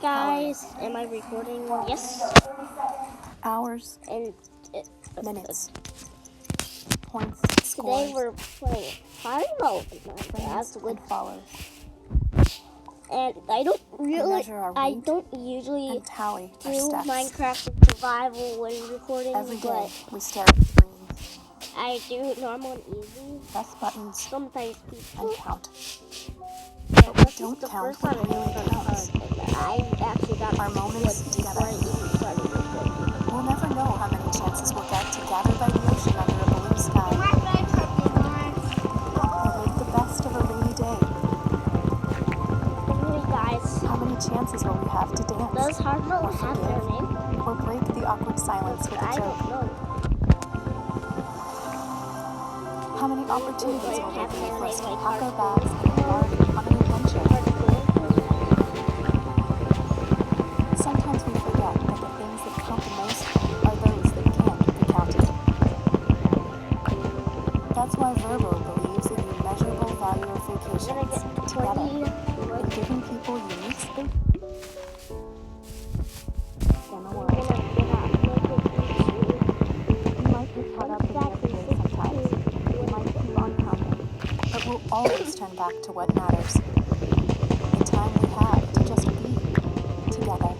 guys, am I recording? Yes. Hours, And minutes, points, today scores, we're playing party mode in Minecraft and with, follows. and I don't usually And tally our do steps. Minecraft survival when recording, Every day but we stare at screens, I do normal and easy. press buttons, Sometimes people. and count. But we this don't is the count first time what really counts. I actually got Our moments before together. I even started recording. We'll never know how many chances we'll get to gather by the ocean under a blue sky, or make the best of a rainy day. Anyway, guys, How many chances will we have to dance, does hard mode or have their forgive, name? or break the awkward silence with a I joke? don't know. How many opportunities will there be for us to Like pack our hard bags and embark on an adventure? Sometimes we forget that the things that count the most are those that can't be counted. That's why Verbo believes in the immeasurable value of vacations together, and giving people unique space in the world. We might get caught up in the everyday sometimes. We might keep on counting, but we'll always turn back to what matters. The time we have to just be together.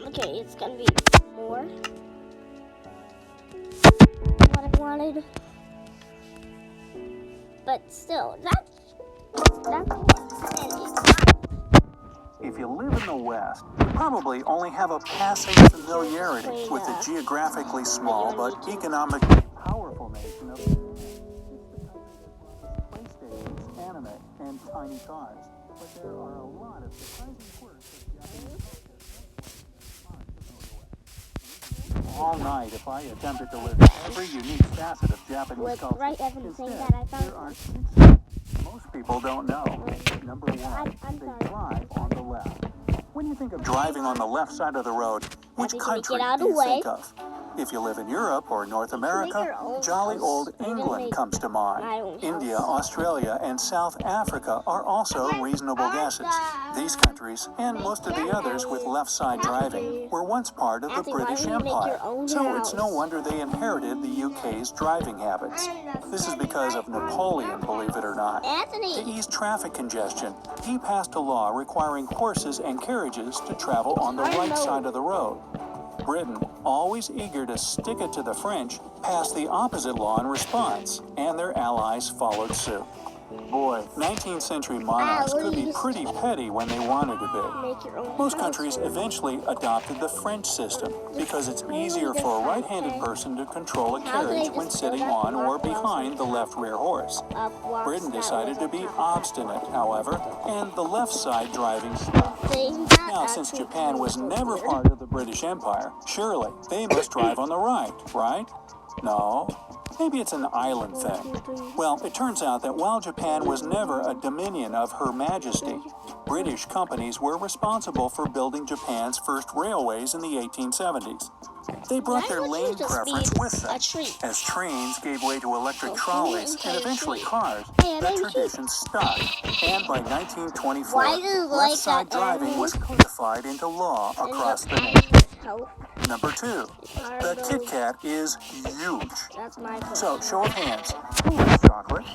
Okay, it's gonna be more what I wanted, but still, that's If you live in the West, you probably only have a passing familiarity with the geographically small but economically powerful nation of Japan. It's the country that runs PlayStations, anime, and tiny cars. But there are a lot of surprising quirks of Japanese culture. All night, if I attempted to list every unique facet of Japanese culture, right after saying instead, that, I found there are 6 most people don't know. Number 1, they drive on the left. When you think of driving on the left side of the road, which country do you think of? If you live in Europe or North America, jolly old England comes to mind. India, Australia, and South Africa are also reasonable guesses. These countries, and most of the others with left side driving, were once part of the British Empire, so it's no wonder they inherited the UK's driving habits. This is because of Napoleon, believe it or not. To ease traffic congestion, he passed a law requiring horses and carriages to travel on the right side of the road. Britain, always eager to stick it to the French, passed the opposite law in response, and their allies followed suit. Boy, 19th century monarchs could be pretty petty when they wanted to be. Most countries eventually adopted the French system because it's easier for a right-handed person to control a carriage when sitting on or behind the left rear horse. Britain decided to be obstinate, however, and the left side driving stopped. Now, since Japan was never part of the British Empire, surely they must drive on the right? No. Maybe it's an island thing. Well, it turns out that while Japan was never a dominion of Her Majesty, British companies were responsible for building Japan's first railways in the 1870s. They brought their lane preference with them. As trains gave way to electric trolleys and eventually cars, the tradition stuck. And by 1924, left side driving was codified into law across the nation. Number 2, the Kit Kat is huge. So, show of hands. Who likes chocolate?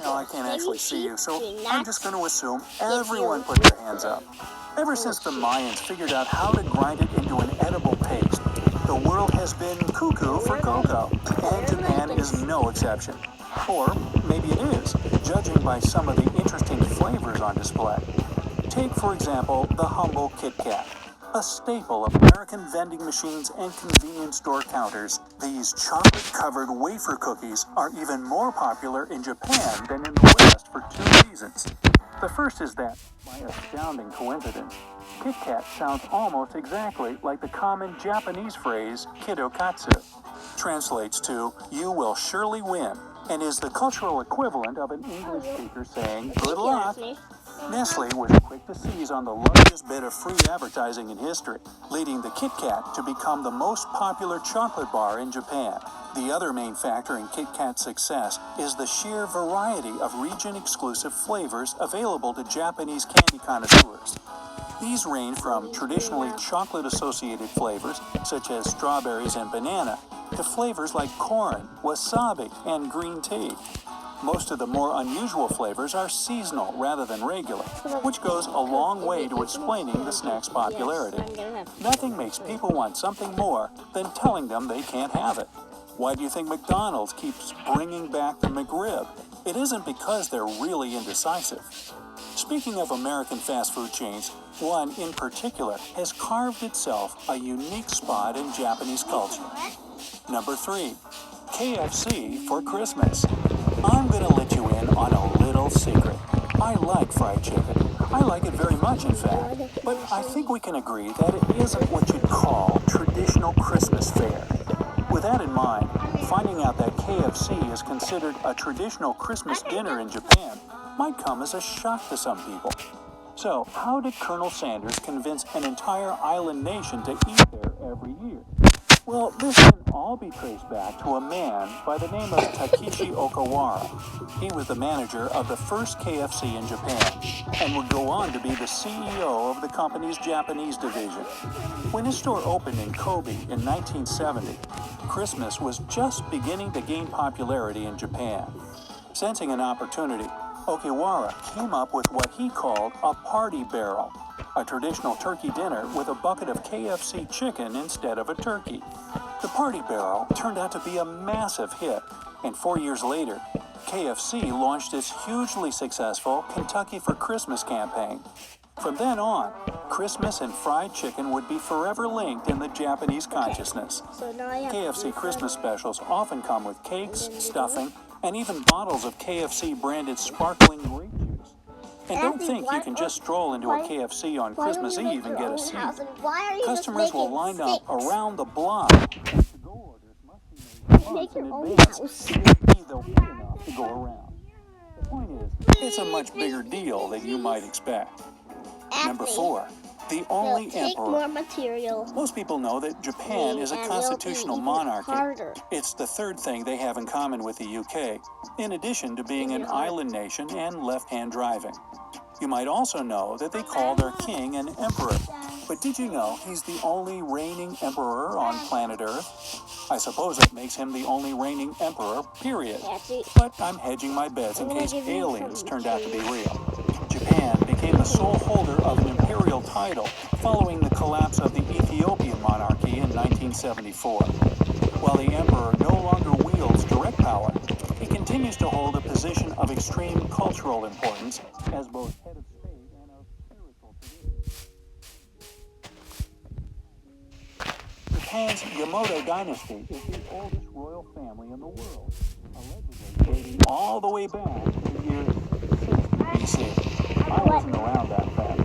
Now, I can't actually see you, so I'm just going to assume everyone put their hands up. Ever since the Mayans figured out how to grind it into an edible paste, the world has been cuckoo for cocoa, and Japan is no exception. Or maybe it is, judging by some of the interesting flavors on display. Take, for example, the humble Kit Kat. A staple of American vending machines and convenience store counters, these chocolate-covered wafer cookies are even more popular in Japan than in the West for 2 reasons. The first is that, by astounding coincidence, Kit Kat sounds almost exactly like the common Japanese phrase "kidokatsu." Translates to, "you will surely win," and is the cultural equivalent of an English speaker saying, "good luck." Nestle was quick to seize on the largest bit of free advertising in history, leading the Kit Kat to become the most popular chocolate bar in Japan. The other main factor in Kit Kat's success is the sheer variety of region-exclusive flavors available to Japanese candy connoisseurs. These range from traditionally chocolate-associated flavors, such as strawberries and banana, to flavors like corn, wasabi, and green tea. Most of the more unusual flavors are seasonal rather than regular, which goes a long way to explaining the snack's popularity. Nothing makes people want something more than telling them they can't have it. Why do you think McDonald's keeps bringing back the McRib? It isn't because they're really indecisive. Speaking of American fast food chains, one in particular has carved itself a unique spot in Japanese culture. Number 3, KFC for Christmas. I'm gonna let you in on a little secret. I like fried chicken. I like it very much, in fact. But I think we can agree that it isn't what you'd call traditional Christmas fare. With that in mind, finding out that KFC is considered a traditional Christmas dinner in Japan might come as a shock to some people. So, how did Colonel Sanders convince an entire island nation to eat there every year? Well, this can all be traced back to a man by the name of Takeshi Okawara. He was the manager of the first KFC in Japan and would go on to be the CEO of the company's Japanese division. When his store opened in Kobe in 1970, Christmas was just beginning to gain popularity in Japan. Sensing an opportunity, Okawara came up with what he called a party barrel, a traditional turkey dinner with a bucket of KFC chicken instead of a turkey. The party barrel turned out to be a massive hit, and 4 years later, KFC launched its hugely successful Kentucky for Christmas campaign. From then on, Christmas and fried chicken would be forever linked in the Japanese consciousness. So now I have KFC Christmas specials often come with cakes, stuffing, and even bottles of KFC-branded sparkling grape juice. And don't think you can just stroll into a KFC on Christmas Eve and get a seat. Customers will line up around the block. To-go orders must be made in advance to guarantee they'll be enough to go around. The point is, it's a much bigger deal than you might expect. Number 4, the only take emperor. more material. Most people know that Japan is a And constitutional it'll be even monarchy. harder. It's the third thing they have in common with the UK, in addition to being an island nation and left-hand driving. You might also know that they call their king an emperor. But did you know he's the only reigning emperor on planet Earth? I suppose that makes him the only reigning emperor, period. But I'm hedging my bets in case aliens turned out to be real. Japan became the sole holder of an imperial title following the collapse of the Ethiopian monarchy in 1974. While the emperor no longer wields direct power, he continues to hold a position of extreme cultural importance as both head of state and of spiritual tradition. Japan's Yamato dynasty is the oldest royal family in the world, allegedly dating all the way back to the year 60 BC. I wasn't around that fast.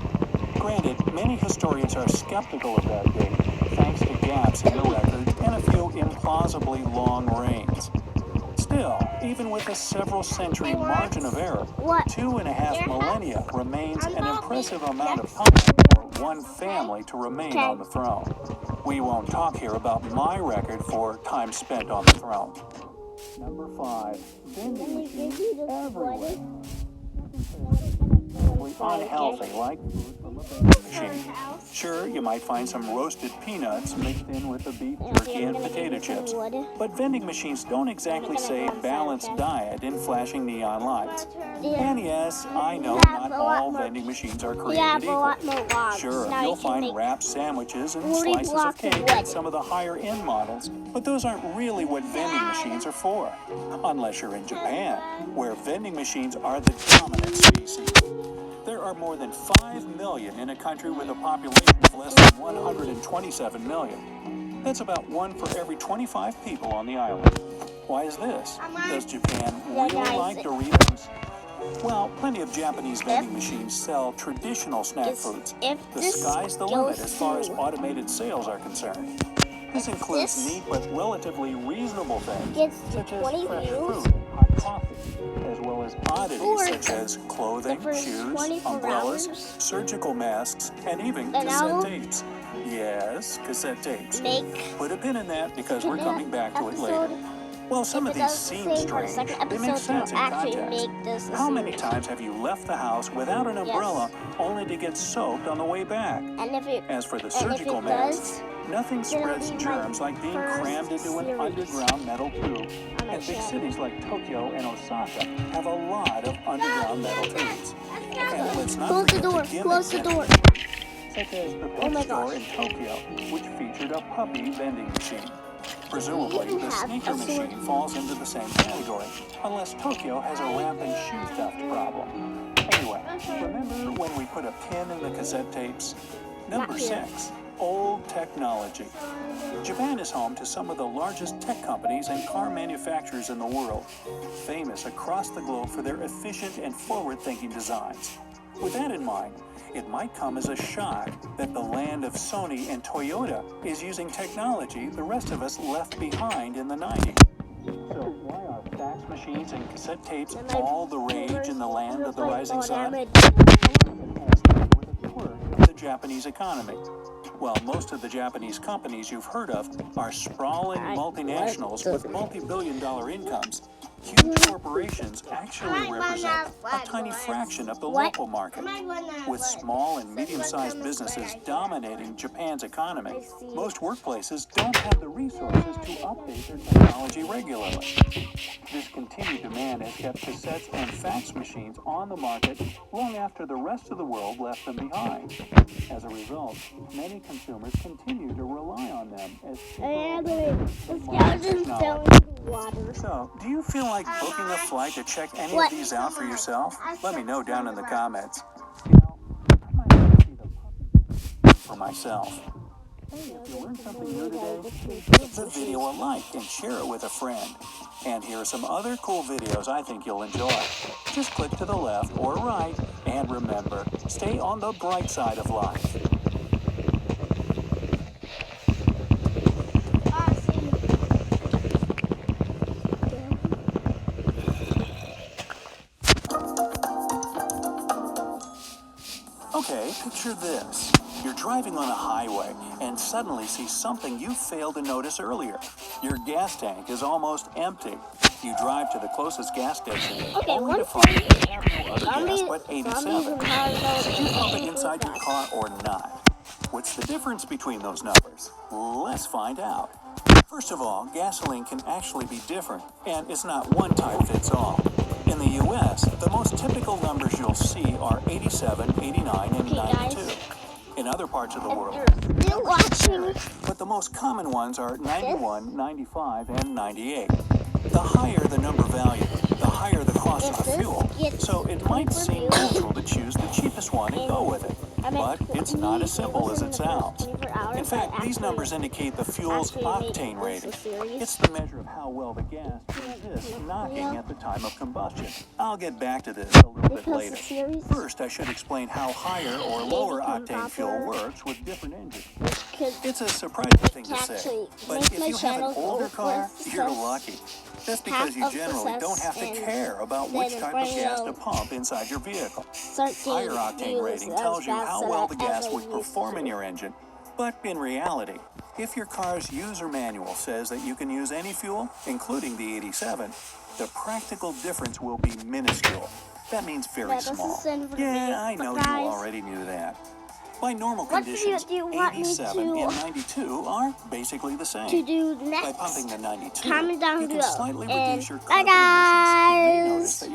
Granted, many historians are skeptical of that date, thanks to gaps in the record and a few implausibly long reigns. Still, even with a several century margin of error, 2.5 millennia remains an impressive amount of time for one family to remain on the throne. We won't talk here about my record for time spent on the throne. Number 5, vending machines everywhere. Unhealthy, like food from a vending machine. Sure, you might find some roasted peanuts mixed in with the beef jerky and potato chips. But vending machines don't exactly say balanced diet in flashing neon lights. And yes, I know not all vending machines are created equal. Sure, you'll find wrapped sandwiches and slices of cake in some of the higher-end models, but those aren't really what vending machines are for. Unless you're in Japan, where vending machines are the dominant species. There are more than 5 million in a country with a population of less than 127 million. That's about 1 for every 25 people on the island. Why is this? Does Japan really like Doritos? Well, plenty of Japanese vending machines sell traditional snack foods. The sky's the limit as far as automated sales are concerned. This includes neat but relatively reasonable things, such as fresh fruit and hot coffee, as well as oddities Or such as clothing, the first shoes, 24 umbrellas, hours. surgical masks, and even And cassette I'll tapes. Yes, cassette tapes. make Put a pin in that because we're coming back to it later. episode. Well, some If of it these does the seem same for the strange. second They make episode, sense in we'll actually context. make this a How many series. times have you left the house without an umbrella only to get soaked on the way back? And if it As for the and if surgical it masks, does, nothing it'll spreads be my germs like being first crammed into an series underground metal tube. on my And big channel. cities like Tokyo and Osaka have a lot of underground metal tubes. And let's not Close the forget door. gimmicks Close the that- door. Such as the Oh pet my store gosh. in Tokyo, which featured a puppy vending machine. Presumably, even the have sneaker a sword. machine falls into the same category, unless Tokyo has a rampant shoe theft problem. Anyway, remember when we put a pin in the cassette tapes? Number Not here. 6, old technology. Japan is home to some of the largest tech companies and car manufacturers in the world, famous across the globe for their efficient and forward-thinking designs. With that in mind, it might come as a shock that the land of Sony and Toyota is using technology the rest of us left behind in the 90s. So why are fax machines and cassette tapes And my all the rage in the land of the rising sun? Damage. It has to do with a quirk of the Japanese economy. While most of the Japanese companies you've heard of are sprawling multinationals with multi-billion-dollar incomes, huge corporations actually represent a tiny fraction of the local market. With small and medium-sized businesses dominating Japan's economy, most workplaces don't have the resources to update their technology regularly. This continued demand has kept cassettes and fax machines on the market long after the rest of the world left them behind. As a result, many consumers continue to rely on them as And cheaper the and more skeleton fell technology. into the water. So, do you feel like booking a flight to check any What? of these out for yourself? Let me know down in the comments. You know, I might have to see the puppy for myself. Hey, if you learned something new today, give the video a like and share it with a friend. And here are some other cool videos I think you'll enjoy. Just click to the left or right, and remember, stay on the bright side of life. Okay, picture this. You're driving on a highway and suddenly see something you failed to notice earlier. Your gas tank is almost empty. You drive to the closest gas station Okay, only one to find thing. you have no other gas Zombies but and 87. cars Did you pump it inside your car or not? What's the difference between those numbers? Let's find out. First of all, gasoline can actually be different, and it's not one type fits all. In the U.S., the most typical numbers you'll see are 87, 89, and Okay, guys. 92. In other parts of the If world, you're still watching, but the most common ones are 91, 95, and 98. The higher the number value, the higher the cost If of the this fuel. gets So it might seem pay-per-view, natural to choose the cheapest one and go with it. But it's not as simple as it sounds. In fact, these numbers indicate the fuel's octane rating. It's the measure of how well the gas resists knocking at the time of combustion. I'll get back to this a little bit Because the later. series First, I should explain how higher or lower octane fuel works with different engines. could It's a surprising thing to say, actually but make if my you have an channel older go car, with you're sus- lucky. That's half because you of the generally don't have to sus care about and which then type of bring gas out- to pump inside your vehicle. start Higher getting octane views rating as tells you fast how as well I the gas ever would used perform in to. your engine. But in reality, if your car's user manual says that you can use any fuel, including the 87, the practical difference will be minuscule. That means very Yeah, this is small. in for me, Yeah, I but know you guys, already knew that. By normal what video conditions, do you want me 87 to- and 92 are basically the same. To do By next, pumping the 92, comment down you can below. slightly And reduce your bye, carbon emissions and may guys. notice that